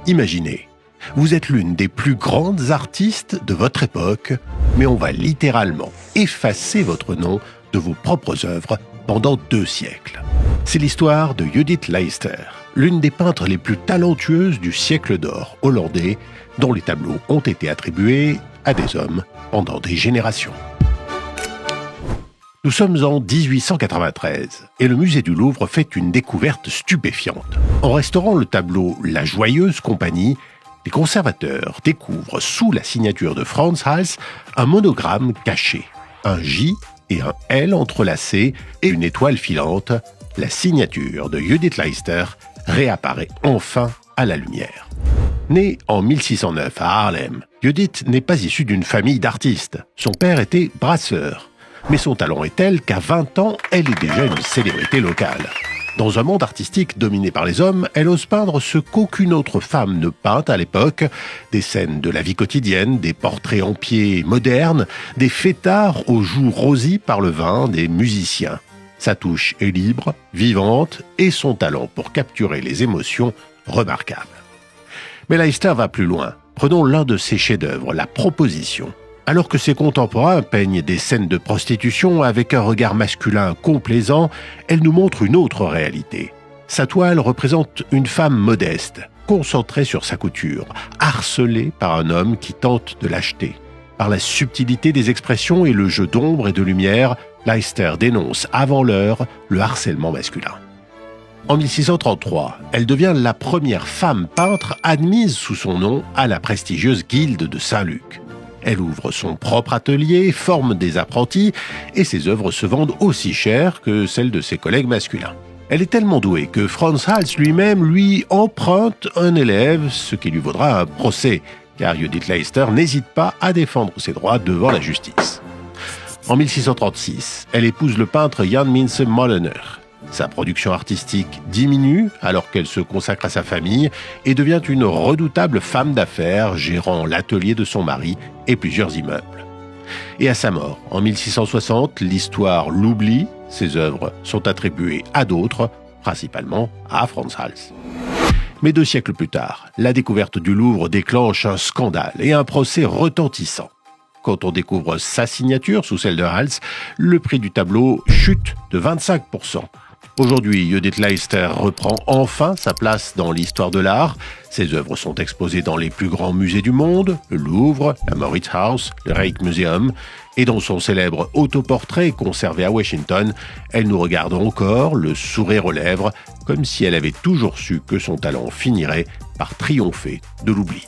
Imaginez, vous êtes l'une des plus grandes artistes de votre époque, mais on va littéralement effacer votre nom de vos propres œuvres pendant 2 siècles. C'est l'histoire de Judith Leyster, l'une des peintres les plus talentueuses du siècle d'or hollandais, dont les tableaux ont été attribués à des hommes pendant des générations. Nous sommes en 1893 et le musée du Louvre fait une découverte stupéfiante. En restaurant le tableau La Joyeuse Compagnie, les conservateurs découvrent sous la signature de Frans Hals un monogramme caché, un J et un L entrelacés et une étoile filante. La signature de Judith Leyster réapparaît enfin à la lumière. Née en 1609 à Haarlem, Judith n'est pas issue d'une famille d'artistes. Son père était brasseur. Mais son talent est tel qu'à 20 ans, elle est déjà une célébrité locale. Dans un monde artistique dominé par les hommes, elle ose peindre ce qu'aucune autre femme ne peint à l'époque, des scènes de la vie quotidienne, des portraits en pied modernes, des fêtards aux joues rosies par le vin des musiciens. Sa touche est libre, vivante, et son talent pour capturer les émotions remarquable. Mais Leyster va plus loin. Prenons l'un de ses chefs-d'œuvre, La Proposition. Alors que ses contemporains peignent des scènes de prostitution avec un regard masculin complaisant, elle nous montre une autre réalité. Sa toile représente une femme modeste, concentrée sur sa couture, harcelée par un homme qui tente de l'acheter. Par la subtilité des expressions et le jeu d'ombre et de lumière, Leyster dénonce avant l'heure le harcèlement masculin. En 1633, elle devient la première femme peintre admise sous son nom à la prestigieuse Guilde de Saint-Luc. Elle ouvre son propre atelier, forme des apprentis, et ses œuvres se vendent aussi cher que celles de ses collègues masculins. Elle est tellement douée que Frans Hals lui-même lui emprunte un élève, ce qui lui vaudra un procès, car Judith Leyster n'hésite pas à défendre ses droits devant la justice. En 1636, elle épouse le peintre Jan Minse Molenaer. Sa production artistique diminue alors qu'elle se consacre à sa famille et devient une redoutable femme d'affaires gérant l'atelier de son mari et plusieurs immeubles. Et à sa mort, en 1660, l'histoire l'oublie, ses œuvres sont attribuées à d'autres, principalement à Frans Hals. Mais 2 siècles plus tard, la découverte du Louvre déclenche un scandale et un procès retentissant. Quand on découvre sa signature sous celle de Hals, le prix du tableau chute de 25%. Aujourd'hui, Judith Leyster reprend enfin sa place dans l'histoire de l'art. Ses œuvres sont exposées dans les plus grands musées du monde, le Louvre, la Mauritshuis, le Rijksmuseum. Et dans son célèbre autoportrait conservé à Washington, elle nous regarde encore, le sourire aux lèvres, comme si elle avait toujours su que son talent finirait par triompher de l'oubli.